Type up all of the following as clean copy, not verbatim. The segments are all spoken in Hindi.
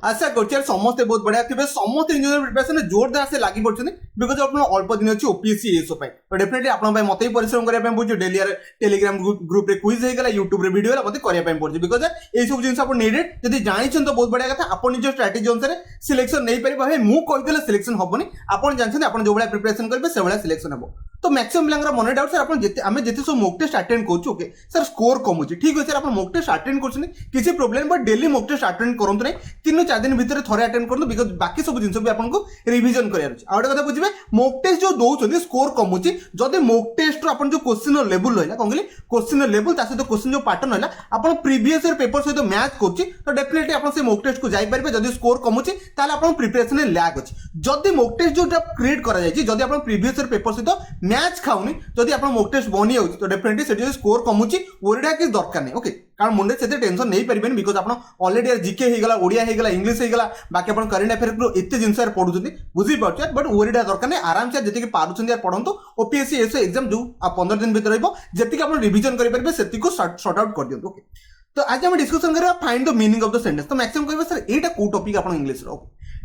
आशा कर समस्ते बहुत बढ़िया थे समस्त इंजीनियर प्रिपरेशन जोरदार से लगी पड़ते बिकज आप अल्प दिन अच्छी ओपीएससी एसओ तो डेफिनेटली आप मत ही परिश्रम करने पड़े डेली टेलीग्राम ग्रुप रे क्विज होगा यूट्यूब रे वीडियो मत करने पड़े बिकज ये सब जिन आप नीडेड जब जानते तो बहुत बढ़िया कथा आप निज स्ट्राटेजी अनुसार सिलेक्शन नहीं पारे भाई मुझे सिलेक्शन हेनी आप जानते आप जो भाई प्रिपरेशन करेंगे से भाई सिलेक्शन हम तो मैक्सिमम पिला मन डाउट सर आम जिते सब मॉक टेस्ट अटेंड करूँ ओके सर स्कोर कमुची ठीक है सर आप मॉक टेस्ट अटेंड कर किसी problem but daily mock test attend करूँ नहीं 3-4 दिन भितर थे अटेंड करूँ बिकज बाकी सब जिन भी आपको रिविजन करार गोटे कथा बुझे मॉक टेस्ट जो दौरान स्कोर कमुची जदि मॉक टेस्ट आप जो क्वेश्चन लेवल रहा कौन कहली क्वेश्चन लेवल सहित क्वेश्चन जो पैटर्न रहा आप प्रीवियस ईयर पेपर सहित मैच कर तो डेफिनेटली आप से मॉक टेस्ट को जाइए जब स्कोर कमुची आप प्रिपरेशन लैग अच्छी जदि मॉक टेस्ट जो क्रिएट कर आप प्रीवियस ईयर पेपर सहित मैच खाऊनी जदि आप मॉक टेस्ट बनी जाऊँ तो डेफिनेटली से स्कोर कमुची ओरिया किसी दरकार नहीं ओके कारण मुंडे से टेंशन नहीं पारे बिकज आप अलरेडी जीके होगा ओडिया होगा इंग्लीश होगा बाकी आप करेन्ट अफेयर एत जिन पढ़ुं बुझीपारे बट ओरिया दरकार नहीं आराम से जी पार्टी पढ़ु ओपीएससी एसओ एग्जाम जो 15 दिन भर जी आप रिविजन करेंगे से सर्ट आउट कर दिखाँ ओके तो आज हम डिस्कशन करें find the meaning of the sentence तो मैक्सिमम कह सर यहाँ कौ टॉपिक आप इंग्लिश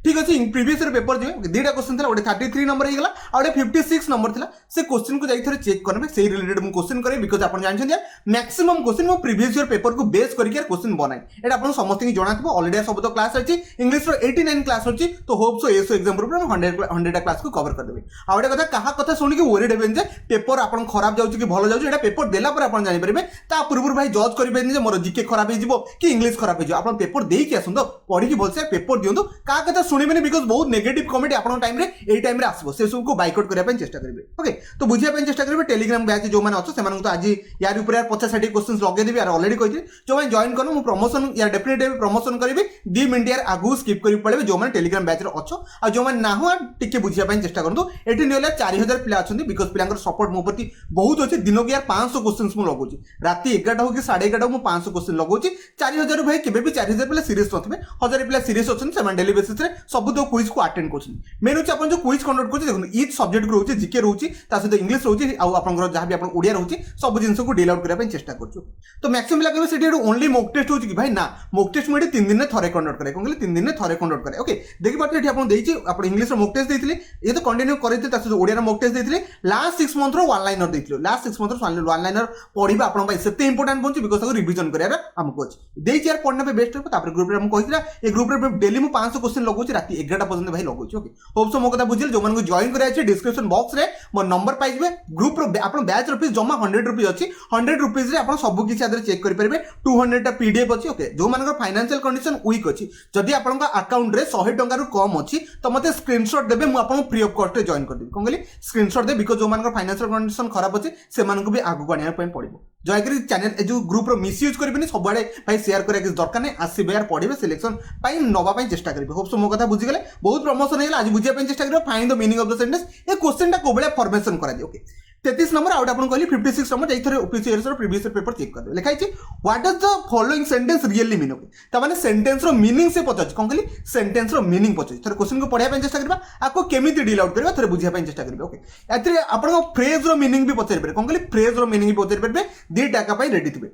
ठीक अच्छे प्रीवियस पेपर जो दुटा क्वेश्चन था गोटे 33 नंबर होगा आ 56 नंबर था से क्वेश्चन को जाकर चेक करेंगे से रिलेटेड मुझे क्वेश्चन करें बिकज आप जानते मैक्सिमम क्वेश्चन मो प्रीवियस ईयर पेपर को बेस करके क्वेश्चन बनाए ये आप समस्त जाना अलरेडी सब तो क्लास अच्छी इंग्लिश 89 क्लास अच्छी तो होप सो एसओ एग्जाम ग्रुप 100 क्लास को कवर करदेवी आ गए कथा क्या कथा शुणिक ओरिड हे पेपर आप खराब जाऊँ कि भल जाऊँ पेपर देला आप जानीपारे पूर्व भाई जज करेंगे मोर जीके खराब हो कि इंग्लिश खराब हो पेपर देकी आसत पढ़ी भलसे पेपर दिखाँ क्या कथा शुणवे बिकज बहुत नेगेटिव कमेंट आपन टाइम रे एई टाइम रे आसबो से सब को बाइकआउट करबा पय चेष्टा करिवे ओके तो बुझिया पय चेष्टा करिवे टेलीग्राम बैच जो माने अछो से माने तो आज यार ऊपर यार 50-60 क्वेश्चंस लगे देबी यार ऑलरेडी कहिथि जो माने जॉइन करनो मु प्रमोशन यार डेफिनेटली प्रमोशन करिवे 2 मिनिट यार आगु स्किप करि पड़े जो माने टेलीग्राम बैच रे अछो आ जो माने ना हो टिके बुझिया पय चेष्टा करंतु एठी नेला 4000 प्ले अछंती बिकज पिलांकर सपोर्ट मो प्रति बहुत अछि दिनो के यार 500 क्वेश्चंस मु लगौची राती 11 हो कि 11:30 मु 500 क्वेश्चन लगौची 4000 भाई केबे भी 4000 प्ले सीरीज नथबे 1000 प्ले सीरीज अछन से माने डेली बेसिस रे सब तो क्विज को अटेंड कर मेन होची अपन जो क्विज कंडक्ट करछि देखो ईच सब्जेक्ट को रोची जीके रोची ता सहित इंग्लिश रोची आ आपन जहाँ भी आपन ओडिया रोची सब जिंस को डील आउट करबा पय चेष्टा करछु तो मैक्सिमम लागबे सेठी ओनली मॉक टेस्ट होची कि भाई ना मॉक टेस्ट मेडी 3 दिन ने थरे कंडक्ट करे कोन 3 दिन ने थरे कंडक्ट करे ओके देखि पाटे एठी आपन देइछि आपन इंग्लिश रो मॉक टेस्ट देइथिले ये तो कंटिन्यू करैते ता सहित ओडिया रो मॉक टेस्ट देइथिले लास्ट 6 मंथ रो वन लाइनर देइथिले लास्ट 6 मंथ रो वन लाइनर पढिबा आपन भाई सेते इंपोर्टेंट पहुंची बिकज ताको रिवीजन करिया हमको अछि देइछि यार पढना पे बेस्ट हो तापर ग्रुप रे हम कहितला ए ग्रुप रे डेली मु 500 क्वेश्चन लगौछि राती 11टा पर्यंत भाई लगौछि ओके होप सो मो कथा बुझिल जो मन को जॉइन करे अछि डिस्क्रिप्शन बॉक्स रे मो नंबर पाइबे ग्रुप रो आपन बैच रुपीस जमा 100 रुपीस अछि 100 रुपीस रे आपन सब किछि आदर चेक करि परबे 200 टा पीडीएफ अछि ओके जो मन को फाइनेंशियल कंडीशन वीक अछि जदि आपन का अकाउंट रे 100 टंका रु कम अछि तो मते स्क्रीनशॉट देबे मु आपन फ्री ऑफ कॉस्ट रे जॉइन कर देबी कोन गली स्क्रीनशॉट दे बिकज जो मन को फाइनेंशियल कंडीशन खराब अछि से मन को भी आगु आनिया पय पड़िबो जयकरी चैनल जो ग्रुप रो मिसयूज करबेनी सब बडे भाई शेयर करे किस दरकार नै आसीबे यार पढिबे सिलेक्शन पाई नबा पाई चेष्टा करबे होप सो मो कथा बुझी गेले बहुत प्रमोशन हेला आज बुझिया पाई चेष्टा करबे find the meaning of the sentence A question टा कोबळे फॉर्मेशन करा दे ओके 33 नंबर आउट आपन कहली 56 नंबर जाई थरे ओपीसी एरस रो प्रीवियस पेपर चेक कर दे लिखाई छी what does the following sentence really mean okay त माने सेंटेंस रो मीनिंग से पचाछ कोन कहली सेंटेंस रो मीनिंग पचाछ थरे क्वेश्चन को पढिया पाई चेष्टा करबा आको केमिति डील आउट करबा थरे बुझिया पाई चेष्टा करबा ओके एतरे आपन फ्रेज रो मीनिंग भी पचार परबे कोन कहली फ्रेज रो मीनिंग भी पचार परबे दी टाका पाई रेडी थिबे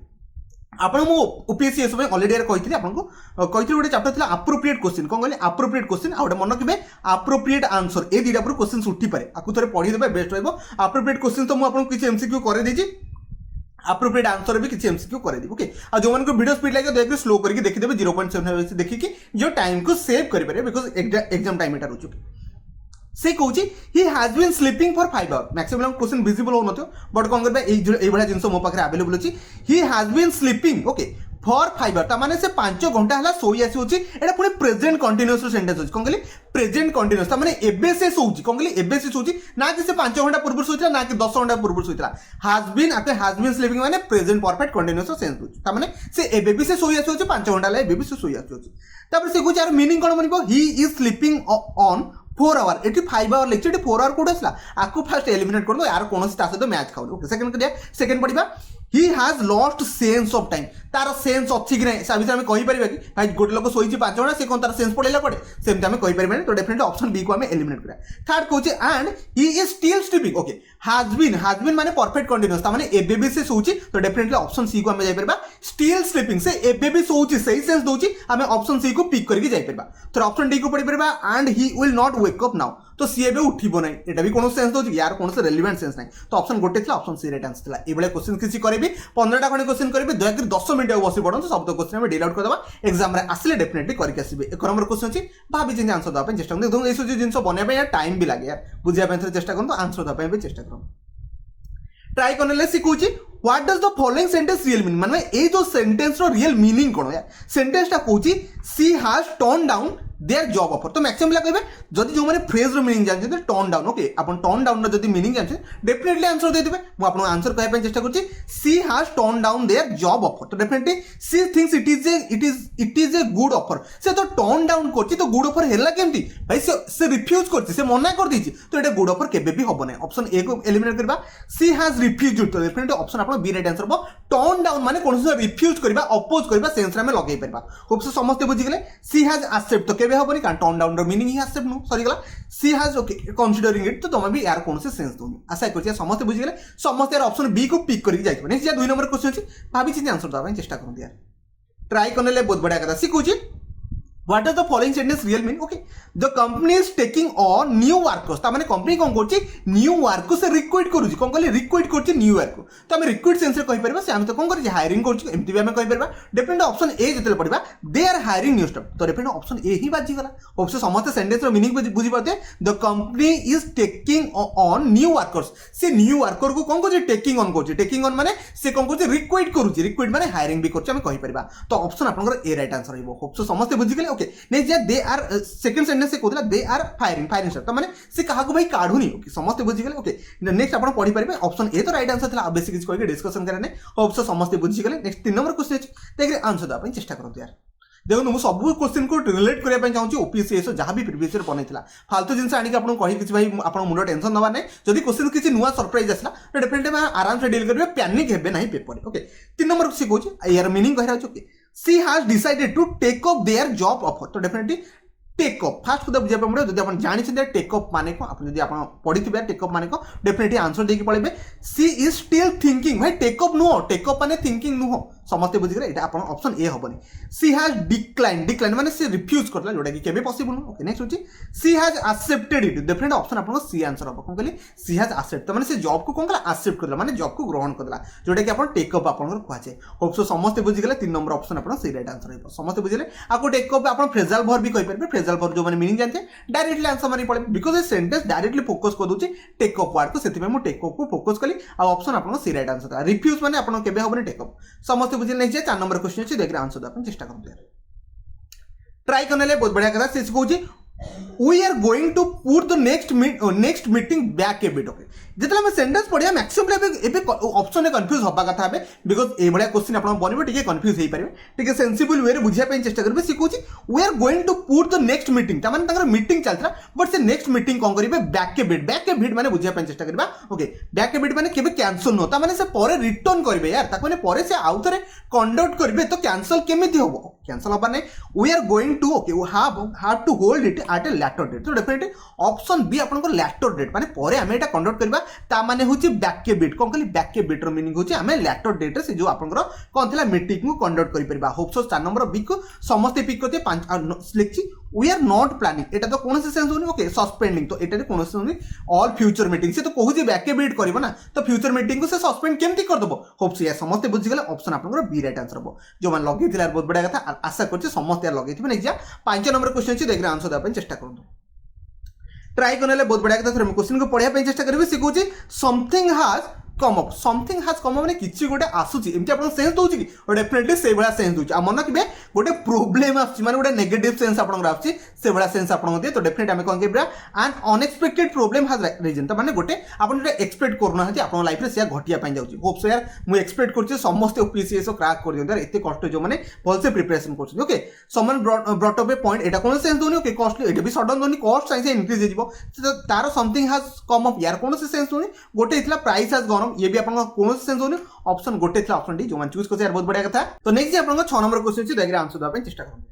आपन मो ओपीएससी एस ऑलरेडी कही आपको कही गोटे चैप्टर था अप्रोप्रिएट क्वेश्चन कौन कहले अप्रोप्रिएट क्वेश्चन आ मन रखिए अप्रोप्रिएट आंसर ए दुटा पर क्वेश्चन उठी पारे आपको थे पढ़ी देवे बेस्ट रहा अप्रोप्रिएट क्वेश्चन तो मुझे किसी एमसीक्यू कर देछि अप्रोप्रिएट आंसर भी किसी एमसीक्यू कर देवी ओके आ जो मन को वीडियो स्पीड लगे देखिए स्लो करके देखिए 0.7 देखिए जो टाइम को सेव करेंगे बिकज एग्जाम टाइम एटा रोचे से कहूँ he has been sleeping for 5 hour maximum question visible हो नथियो बट कौन करबे एई भला जिंस मो पाखरे अवेलेबल अछि he has been sleeping okay for 5 hour माने से 5 घंटा हला सोई आसी होची एटा पुनी प्रेजेंट कंटीन्यूअस सेंटेंस होची कोन कहली प्रेजेंट कंटीन्यूअस माने एबे से सोची कोन कहली एबे से सोची ना कि से 5 घंटा पूर्व सोइतला ना कि 10 घंटा पूर्व सोइतला हैज बीन स्लीपिंग माने प्रेजेंट परफेक्ट कंटीन्यूअस सेंस होची ता माने से एबे भी से सोई आसी होची 5 घंटा ला एबे भी से सोई आसी होची तापर से कहूची यार मीनिंग कोन बनिबो he is sleeping on 4 hour eighty 5 hour lecture 4 hour code आसला आपको फर्स्ट एलिमिनेट कर दो यार कौन सहित मैच खाऊ ओके सेकंड पढ़ा he has lost sense of time ତାର ସେନ୍ସ ଅଛି କି ନାହିଁ ତା ବିଷୟରେ ଆମେ କହିପାରିବା କି ଭାଇ ଗୋଟେ ଲୋକ ଶୋଇଛି 5 ଘଣ୍ଟା ସେ କ'ଣ ତାର ସେନ୍ସ ପଳେଇଲା କୁଆଡ଼େ ସେମିତି ଆମେ କହିପାରିବାନି ତ ଡେଫିନେଟଲି ଅପସନ୍ ବି କୁ ଆମେ ଏଲିମିନେଟ୍ କରିବା ଥାର୍ଡ କହୁଛି and he is steel sleeping okay has been ମାନେ ପରଫେକ୍ଟ କଣ୍ଟିନ୍ୟୁଅସ୍ ତା ମାନେ ଏବେ ବି ସେ ଶୋଉଛି ତ ଡେଫିନେଟଲି ଅପସନ୍ ସି କୁ ଆମେ ଯାଇପାରିବା ଷ୍ଟିଲ୍ ସ୍ଲିପିଂ ସେ ଏବେ ବି ଶୋଉଛି ସେଇ ସେନ୍ସ ଦଉଛି ଆମେ ଅପସନ୍ ସି କୁ ପିକ୍ କରିକି ଯାଇପାରିବା ତ ଅପସନ୍ ଡି କୁ ପଢ଼ିପାରିବା and he will not wake up now तो सी एबे उठिबो नहीं एटा भी कोनो सेंस दोछि यार कोनो से रेलेवेंट सेंस नहीं तो ऑप्शन गोटे थिला ऑप्शन सी राइट आंसर थिला एबले क्वेश्चन किछि करबी 15टा खणे क्वेश्चन करबी दया कर 10 मिनिट आ बसी पडन सब तो क्वेश्चन हम डिल आउट कर दबा एग्जाम रे आसले डेफिनेटली करके आसीबे एक नंबर क्वेश्चन अछि भाबी चिंता आंसर दबा चेष्टा करन देखो एसो जिंस बने पे यार टाइम भी लागे यार बुझिया पे चेष्टा करन तो आंसर दबा पे चेष्टा करन ट्राई करने सिखुची what does the following sentence real mean माने ए जो सेंटेंस रो रियल मीनिंग कोन यार सेंटेंस टा कहूची she has turn down their job offer तो मैक्सिमम ला कहबे जदी जो माने फ्रेज रो मीनिंग जानते टर्न डाउन ओके अपन टर्न डाउन रो जदी मीनिंग जानते डेफिनेटली आंसर दे देबे मु आपन आंसर कहै पे चेष्टा करची she has turn down their job offer तो definitely she thinks it is a good offer से तो टर्न डाउन करची तो गुड ऑफर हैला केमती भाई से रिफ्यूज करची से मना कर दीची तो एटा गुड ऑफर केबे भी होबो नै ऑप्शन ए को एलिमिनेट करबा सी हैज रिफ्यूज्ड तो डेफिनेटली ऑप्शन आपन बी राइट आंसर हो टर्न डाउन माने कोन से रिफ्यूज करबा अपोज करबा सेंस रे में लगै परबा होप से समस्त बुझि गेले सी हैज एक्सेप्ट तो केबे होबनी कारण टर्न डाउन रो मीनिंग ही एक्सेप्ट नु सॉरी गला सी हैज ओके कंसीडरिंग इट तो तमे भी यार कोन से सेंस दोनी आशा करछि समस्त बुझि गेले समस्त यार ऑप्शन बी को पिक करके जाइबो नेक्स्ट या 2 नंबर क्वेश्चन अछि भाबी चिंता आंसर दबा चेष्टा करन यार ट्राई करने ले बहुत बढ़िया कथा सिखुछि What does the following sentence real mean? Okay, the company is taking on new workers. तामाने कंपनी कोन करछि न्यू वर्क से रिक्रूट करूछि कोन कहले रिक्रूट करछि न्यू वर्क तो हम रिक्रूट सेंस रे कहि परबा से हम तो कोन करछि हायरिंग करछि एमती भी हम कहि परबा डिपेंड ऑप्शन ए जतले पड़िबा they are hiring new staff तो डिपेंड ऑप्शन ए ही बाजी गला ऑप्शन समस्त सेंटेंस रो मीनिंग बुझी पाते the company is taking on new workers से न्यू वर्कर को कोन करछि टेकिंग ऑन माने से कोन करछि रिक्रूट करूछि रिक्रूट माने हायरिंग भी करछि हम कहि परबा तो ऑप्शन आपनकर ए राइट आंसर रहइबो होप सो समस्त बुझी गेले okay next they are second sentence से कहला दे आर फायरिंग स्टाफ तो माने से कहा को भाई काढुनी ओके समस्त बुझी गेले ओके नेक्स्ट आपण पढी परिबे ऑप्शन ए तो राइट आंसर थला बेसिक किछ कहि डिस्कशन करने होप सो समस्त बुझी गेले नेक्स्ट 3 नंबर क्वेश्चन देखि आंसर दा पई चेष्टा करंतु यार देखो मु सब क्वेश्चन को रिलेट करिया पई चाहूची ओपीएससी एसो जहां भी प्रीवियस ईयर बनेथिला फालतू जिंस आनी के आपण कहि किछ भाई आपण मुंडो टेंशन दबा नै जदी क्वेश्चन किछ नुवा सरप्राइज आसला तो डेफिनेटली मैं आराम से डील करबे पैनिक हेबे नहीं पेपर ओके 3 नंबर से कहूची यार मीनिंग कहि रहौ okay she has decided to take up their job offer तो डेफिनेटली टेक अप फास्ट को बुझा पड़े जब आप जानी टेक अप माने को आप जब आप पढ़ी टेक अप माने को डेफिनेटली आंसर देके पड़े सी इज स्टिल थिंकिंग भाई टेक अप नुह टेक अप माने थिंकिंग नुह समस्त बुझिगले एटा आपन ऑप्शन ए होबनी सी हैज डिक्लाइन माने से रिफ्यूज करला जोटा कि केबे पॉसिबल नु ओके नेक्स्ट होची she has accepted it definite option आपन सी आंसर हो कोन कहली सी हैज एक्सेप्ट माने से जॉब को कोन कहला एक्सेप्ट करला माने जॉब को ग्रहण करला जोटा कि आपन टेक अप आपन को कहचे होप सो समस्त बुझिगले 3 नंबर ऑप्शन आपन सी राइट आंसर हो समस्त बुझिले आको टेक अप आपन फ्रेजल वर्ब भी कहि परबे फ्रेजल वर्ब जो माने मीनिंग जानते डायरेक्टली आंसर माने पड़े because a sentence directly focus कर दोची टेक अप वर्ड को सेति में मु टेक अप को फोकस कली आ ऑप्शन आपन सी राइट आंसर था रिफ्यूज माने आपन केबे होबनी टेक अप समस्त बुझिले नै जे 4 नंबर क्वेश्चन अछि देखरे आंसर अपन चेष्टा करते ट्राई करने ले बहुत बढ़िया कथा से कहूची we are going to put the next meeting back a bit okay जितला मैं सेंटेंस पढ़िया मैक्सिमम एबे ऑप्शन रे कंफ्यूज होबा कथा बे बिकॉज़ ए बडा क्वेश्चन आपन बनिबो टिके कंफ्यूज हेई परिबे टिके सेंसिबल वे रे बुझिया पे चेष्टा करबे सिखुची we are going to put the next meeting त माने तंगर मीटिंग चलतरा बट से नेक्स्ट मीटिंग कोन करिवे बैक ए बिट माने बुझिया पे चेष्टा करबा ओके बैक ए बिट माने केबे कैंसिल न होता माने से परे रिटर्न करिवे यार ताको माने परे से आउथरे कंडक्ट करिवे तो कैंसिल केमिति होबो कैंसिल होबा नै we are going to okay we have to hold it at a later date तो डेफिनेटली ऑप्शन बी आपन को लेटर डेट माने परे हमें एटा कंडक्ट करबा ता माने होची बैक के बिट कोन कहली बैक के बिट रो मीनिंग होची हमें लेटर डेट रे से जो आपन को कोन थिला मीटिंग को कंडक्ट करि परबा होप सो 4 नंबर बी को समस्त पिक करते 5 लिखची वी आर नॉट प्लानिंग एटा तो कोन से सेंस होनी ओके सस्पेंडिंग तो एटा रे कोन से होनी ऑल फ्यूचर मीटिंग से तो कहूची बैक के बिट करबो ना तो फ्यूचर मीटिंग को से सस्पेंड केमती कर दबो होप सो या समस्त बुझि गेले ऑप्शन आपन को बी राइट आंसर हो जो मान लगे थिला बहुत बड़ा कथा आशा करछि समस्त यार लगे थिबे नै जा 5 नंबर क्वेश्चन छी देखरे आंसर दा चेष्टा करंतु ट्राई करने बहुत बढ़िया कथा क्वेश्चन को पढ़िया चेष्टा करेंगे सी कहूँ something has come up something has come up माने किछि गोटे आसुची एमती आपन सेंस दोछि कि डेफिनेटली से बडा सेंस दोछि आ मन कि गोटे प्रॉब्लम आछि माने गोटे नेगेटिव सेंस आपन आछि से बडा सेंस आपन दे तो डेफिनेटली हम कोन केब्रा an unexpected problem has arisen त माने गोटे आपन जे एक्सपेक्ट करना हति आपन लाइफ रे से घटिया पाई जाउछि होप सो यार मु एक्सपेक्ट करछि समस्त ओपीसीएस क्रैक कर दियो यार एते कष्ट जो माने भल से प्रिपरेशन करछि ओके समन ब्रॉट अप ए पॉइंट एटा कोन सेंस दोनी ओके कॉस्ट एटा भी सडन दोनी कॉस्ट साइंस इंक्रीज हे जिवो तार समथिंग हैज कम अप यार कोन से सेंस दोनी गोटे इतला प्राइस हैज गॉन फ्रॉम ये भी आपन कोनो सेंस होनी ऑप्शन गोटे था ऑप्शन डी जो मान चूज करते यार बहुत बढ़िया कथा तो नेक्स्ट आपन 6 नंबर क्वेश्चन छी देखरे आंसर दबा चेष्टा करूँ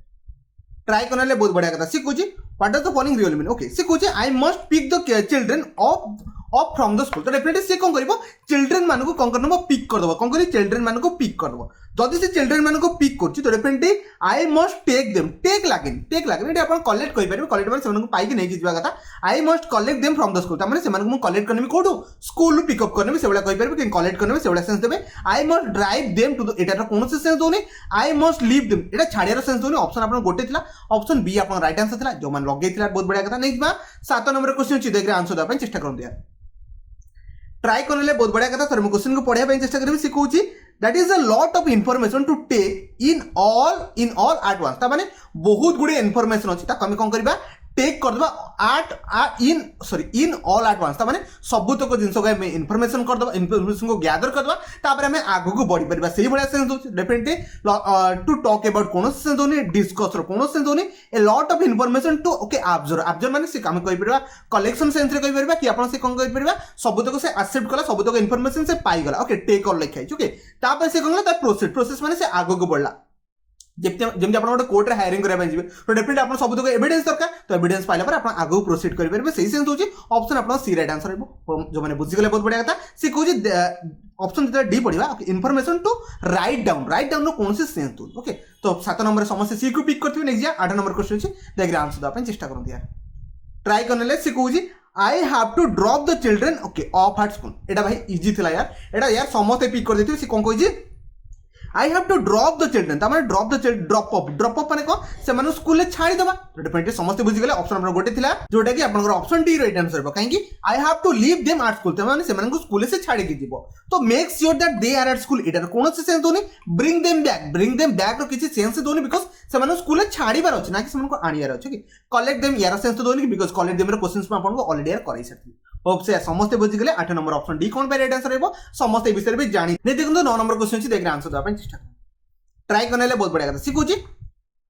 ट्राई करने बहुत बढ़िया कथा सी कुछ what does the following real mean okay सी कुछ I must pick the children off from the school तो डेफिनेटली से कौन करिवो चिल्ड्रन मान को कौन करनबो पिक कर दबो कौन करी चिल्ड्रन मान को पिक कर दबो जदि से चिल्ड्रन मान को पिक करछि तो definitely I must take them take लागेन एटा अपन कलेक्ट करि परबे कलेक्ट माने सेमान को पाई कि नै कि जिबा कथा I must collect them from the school त माने सेमान को कलेक्ट करनबी कोडो स्कूल पिक अप करनबी सेबला कहि परबे कि कलेक्ट करनबी सेबला सेंस देबे I must drive them to the एटा कोन से सेंस दोनी आई मस्ट लीव देम एटा छाडियार सेंस दोनी ऑप्शन अपन गोटे थिला ऑप्शन बी अपन राइट आंसर थिला जो मान लगै थिला बहुत बढ़िया कथा नै जिबा 7 नंबर क्वेश्चन छी देखरे आंसर दबा चेष्टा करन दिया ट्राई करने बहुत बढ़िया कथा थोड़े क्वेश्चन को पढ़िया चेष्टा करेंगे सिखाऊँ that is a lot of information to take in all at once ता माने बहुत गुडे इनफॉरमेशन अछि ता कमी कोन करबा टेक कर दबा इन ऑल एट वंस ता माने सबुतक जिंस को हम इनफॉरमेशन कर दबा इनफॉरमेशन को गैदर कर दबा तापर हम आगु को बढ़ी परबा सेही बडा सेंस होछि डेफिनेटली टू टॉक अबाउट कोन सेंस दोनी डिस्कस रो कोन सेंस दोनी a lot of information to okay observe माने से काम कहि परबा कलेक्शन सेंस रे कहि परबा कि आपण से कोन कहि परबा सबुतक से एक्सेप्ट कला सबुतक इनफॉरमेशन से पाई गला ओके टेक और लिखाइ ओके तापर से कोन ता प्रोसेस माने से आगु को बढ़ला जब आप गोटे कोर्ट हायरिंग करने तो डेफिनेटली आप सब एविडेंस दरकार तो एविडेंस पाइला पर आप आगू प्रोसीड करेंगे सही सेंस होची ऑप्शन आप सी राइट आंसर जो मैंने बुझीगले बहुत बढ़िया कथा सी कहूँ ऑप्शन जो डी पढ़ा इनफॉरमेशन टू राइट डाउन कौन से सेंस दो ओके तो 7 नंबर समस्त सी को पिक करते नेक्स्ट 8 नंबर क्वेश्चन अच्छे देखिए आंसर देवाई चेष्टा करते यार ट्राई करने सी कहूँ I have to drop the children okay off at school एटा भाई इजी थिला यार समस्त पिक कर देते सी कौन कही I have to drop the children तामाने ड्रॉप ऑफ माने को से माने स्कूल ले छाड़ी दबा डेफिनेटली समस्त बुझी गले ऑप्शन नंबर गोटे थिला जोटा कि आपनकर ऑप्शन डी राइट आंसर बा काहे कि I have to leave them at school तामाने से माने को स्कूल से छाड़ी के जीवो तो make sure that they are at school एटा कोन से सेंस दोनी ब्रिंग देम बैक रो किछि सेंस दोनी बिकॉज़ से माने स्कूल ले छाड़ी बार अछि ना कि से माने को आनियार अछि कि कलेक्ट देम यार सेंस दोनी बिकॉज़ कलेक्ट देम रो क्वेश्चंस में आपन को ऑलरेडी यार कराई सकथि होप से समस्त बुझी गले 8 नंबर ऑप्शन डी कोन पे राइट आंसर हेबो समस्त ए विषय में जानि नै देखन 9 नंबर क्वेश्चन छी देखरे आंसर दबा चेष्टा ट्राई करने बहुत बढ़िया कथा सीखुची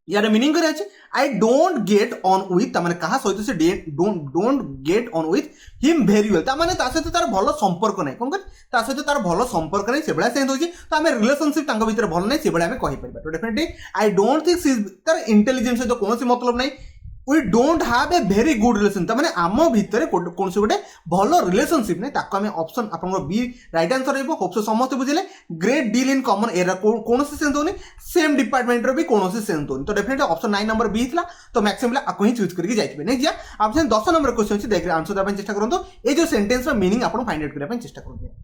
यार मीनिंग करे अछि I don't get on with त माने कहा सहित से don't get on with him very well त माने ता सहित तार भलो संपर्क नै कोन ता सहित तार भलो संपर्क नै सेबला सेंस होची तो हमें रिलेशनशिप तांको भीतर भलो नै सेबला हमें कहि परबा तो डेफिनेटली आई डोंट थिंक सी तार इंटेलिजेंस तो कोनोसी मतलब नै we don't have a very good relation त माने आमो भितरे कोन से गोटे भलो रिलेशनशिप नै ताको हमें ऑप्शन आपन बी राइट आंसर हेबो होप से समस्त बुझिले great deal in common area कोन से सेंस दोनी सेम डिपार्टमेंट रो भी कोन से सेंस दोनी तो डेफिनेटली ऑप्शन 9 नंबर बी थिला तो मैक्सिमम आपको ही चूज करके जाइथिबे नै जिया आप 10 नंबर क्वेश्चन छी देखरे आंसर देबा चेष्टा करंतो ए जो सेंटेंस रा मीनिंग आपन फाइंड आउट करबा चेष्टा करंतो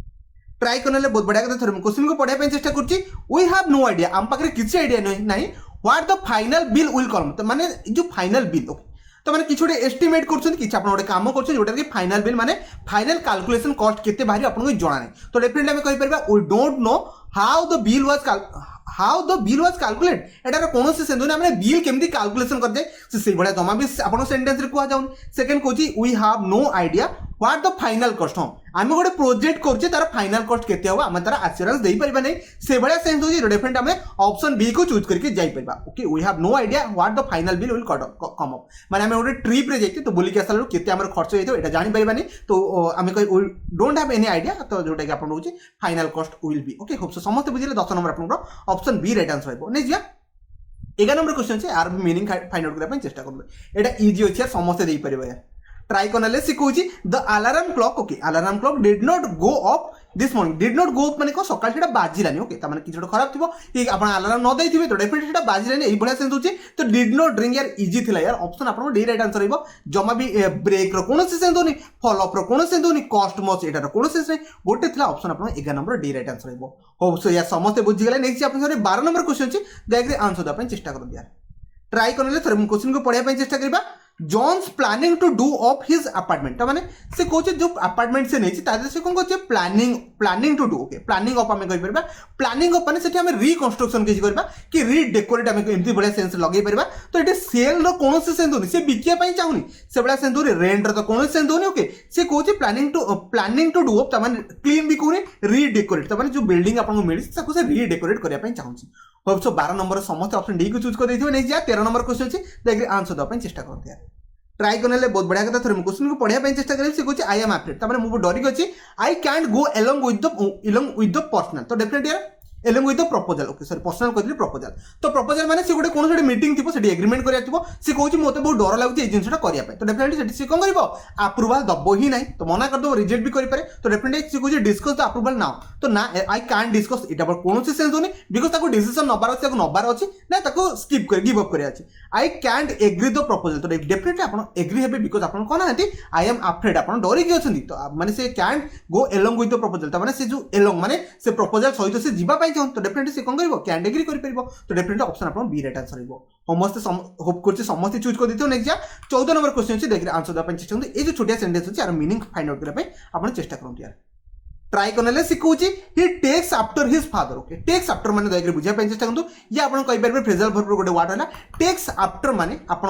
ट्राई करने बहुत बढ़िया कथा थोड़े क्वेश्चन को पढ़ाई चेष्टा करछि वी हैव नो आईडिया आम पाखरे किछि आईडिया नहीं what the final bill will कम तो माने जो फाइनल बिल ओके तो मैंने किसी एस्टिमेट कर काम कर फाइनल बिल माने फाइनल कैलकुलेशन कॉस्ट केते बाहरी आपको जाना नहीं तो डेफिनेटली हमें कहि परबा we don't know how the bill was calculated एटार कौन से सेंस हमने बिल केमती कैलकुलेशन कर दे से बड़ा जमा भी आपन सेंटेंस रे कह जाउन सेकंड कहछि we have no idea what the final cost हम आम गोटे प्रोजेक्ट करछे तार फाइनल कॉस्ट केते होबा हम तार एश्योरेंस देई परबा नै से बड़ा सेंस होछि डेफिनेटली हमें ऑप्शन बी को चूज करके जाई परबा okay we have no idea what the final bill will come up माने हम गोटे ट्रिप रे जाइते तो बोली के आसलु केते हमर खर्च हेतो एटा जानि परबा नै तो हम कहि we don't have any idea तो जोटा कि आपन होछि final cost will be okay hope so समस्त बुझिले 10 नंबर आपन ऑप्शन बी राइट आंसर हेबो नै जिया 11 नंबर क्वेश्चन छै आर मीनिंग फाइंड आउट करबा चेष्टा करबो एटा इजी अछि समस्त देई परबा ट्राई करने सिखुची the alarm clock okay alarm clock did not go off this morning did not go माने को सकाळ सेटा बाजिलानी ओके त माने किछ खराब थिबो कि आपण अलार्म न देइथिबे तो डेफिनेटली सेटा बाजिलानी एई बढिया सेंस होची तो डिड नॉट रिंग यार इजी थिला यार ऑप्शन आपण डी राइट आंसर हेबो जमा भी ब्रेक रो कोन से सेंस होनी फॉल अप रो कोन से होनी कॉस्ट मॉस एटा रो कोन से नै गोटे थिला ऑप्शन आपण 11 नंबर डी राइट आंसर हेबो हो सो यार समस्त बुझि गेले नेक्स्ट आपण 12 नंबर क्वेश्चन छी देखरे आंसर द चेष्टा करू यार ट्राई करले थोड़े क्वेश्चन को पढ़िया चेष्टा करबा John's planning to do off his apartment माने से कोचे जो अपार्टमेंट से नहीं तादे से कोन कोचे planning to do okay planning off हमें कहि परबा प्लानिंग ऑफ माने सेठी हमें रिकंस्ट्रक्शन किछि करबा कि रीडेकोरेट हमें एमती बडा सेंस लगै परबा तो एटे सेल रो कोन से सेंस दोनी से बिकिया पई चाहुनी से बडा सेंस दोनी रेंट रो तो कोन से सेंस दोनी ओके से कोचे प्लानिंग टू डू ऑफ त माने क्लीन भी कोनी रीडेकोरेट त माने जो बिल्डिंग आपन को मिली से को से रीडेकोरेट करिया पई चाहुची होप सो 12 नंबर समस्त ऑप्शन डी को चूज कर देथिबे नै जा 13 नंबर क्वेश्चन छी देखि आंसर द पई चेष्टा करते यार ट्राई करने बहुत बढ़िया कथा थोड़े क्वेश्चन को पढ़ाई चेष्टा करें से आई एम अफ्रेड तमाने मुझे डरिक अच्छी I can't go along with the personal तो डेफिनेटली यार along with the proposal okay sorry personal कहते प्रपोजल तो प्रपोजल माने से गोटे कौन गोटे मीटिंग थी से एग्रीमेंट करा थी से कहूँ मत बहुत डर लगे ये जिनसा करने तो डेफिनेटली से कौन कर अप्रूवाल दब ही ना तो मना करदे रिजेक्ट भी करें तो डेफिनेटली से कहूँ डिस्कस द अप्रूवाल नाउ तो ना आई कैन डिस्कस यहाँ कौन सेंस होनी बिकज डिसीजन नबार अच्छे नबार अच्छी ना स्किप कर गिव अप कर I can't agree the proposal तो डेफिनेटली आप एग्री हे बिकज आप कौन ना आई एम अफ्रेड आप डरिकी अच्छे तो माने से can't go along with the proposal तो से जो एलंग माने से प्रपोजल सहित से जीवाई चाहूँ तो डेफिनेटली से कौन कर कैंट एग्री कर तो डेफिनेटली ऑप्शन आप बी राइट आंसर समस्त होप कर समस्त चूज कर देते नेक्स्ट जा 14 नंबर क्वेश्चन अच्छे देखिए आंसर देवाई चेष्टा करूँ ये जो छोटिया सेंटेंस अच्छे यार मीनिंग फाइंड आउट करने आप चेष्टा करूँ यार ट्राई करने से कहूँ he takes after his father okay takes after माने दया बुझा चेष्टा करूँ ये आप कहींपर फ्रेजल वर्ब गोटे वर्ड है टेक्स आफ्टर माने आप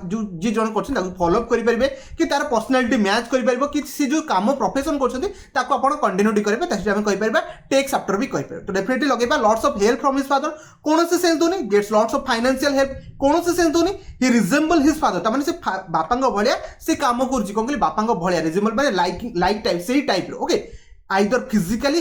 जो जी जन कर फॉलोअप करेंगे कि तार पर्सनालिटी मैच कर कि सी जो कम प्रोफेशन कर कंटिन्यूटी करेंगे कहींपर टेक्स आफ्टर भी कहींपर तो डेफिनेटली लगे lots of help from his father कौन से सेंस दूनी gets lots of financial help कौन से सेंस दूनी ही रिजेंबल हिज फादर तमाने से बापा भाया से कम कर बापा भाया रिजेंबल माने लाइक टाइप से टाइप ओके आइदर फिजिकली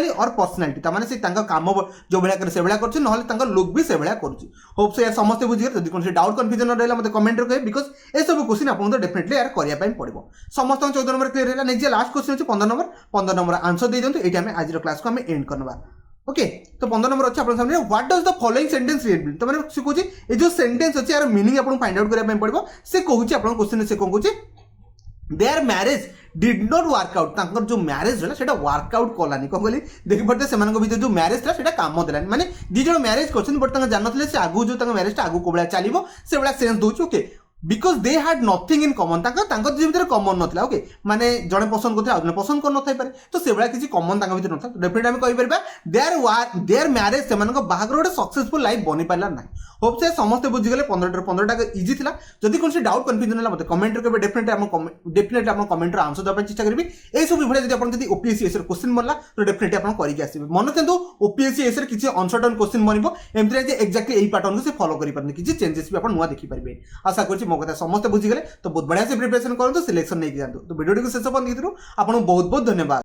और पर्सनालिटी तमाने से काम जो भाया करे से भाया कर ना लुक भी से भाया कर होप से यार समस्त बुझे जब कौन डाउट कन्फ्यूजन रहा मतलब कमेंट कहे बिकज ये सब क्वेश्चन आपको डेफिनेटली यार करने पड़ो समस्त 14 नंबर क्लियर है नेक्स्ट लास्ट क्वेश्चन अच्छे 15 नंबर आंसर दे दिखाँ ये आज क्लास को एंड करवा ओके तो 15 नंबर अच्छे आपन सामने what does the following sentence read तो मैंने से कहूँ ये जो सेंटेंस अच्छे यार मीनिंग आपको फाइंड आउट करने पड़ो से कहूँ आप क्वेश्चन से कौन कहूँ there marriage did not workout तांकर जो मैरिज है सेटा वर्कआउट कलानी कौन कहली देखी पड़ते से भीतर जो मैरिज था सेटा काम देलानी माने जी जो मैरिज कर बट जानते से आगू जो मैरिज आगू को चलो से भाया सेंस दूसरी okay because they had nothing in common भीतर कमन नाला ओके माने जड़े पसंद करते आउ जड़े पसंद कर नथाई पारे तो से भाया किसी कमन भीतर ना डेफिनेटली आम कहीपर देयर मैरिज से बाहागर गोटे सक्सेसफुल लाइफ बनी पारा ना होप से समस्त बुझीगले 15 इजी था जदि कौन से डाउट कन्फ्यूजन है मतलब कमेंट करेंगे डेफिनेटली आप कमेंट आंसर देवाई चेष्टा करेंगे ये सब भाई जब ओपीएससी एस क्वेश्चन बनला तो डेफिनेटली आप करके आसवे मन था ओपीएससी एस किसी अनसर्टन क्वेश्चन बनब एमती एक्जाक्टली यही पैटर्न को से फॉलो करें किसी चेंजेस भी आप नुआ देखिपारे आशा कर मो कथा समस्त बुझीगले तो बहुत बढ़िया से प्रिपरेशन करूँ सिलेक्शन नहीं जातु तो वीडियो को शेष देखिए आपको बहुत बहुत धन्यवाद।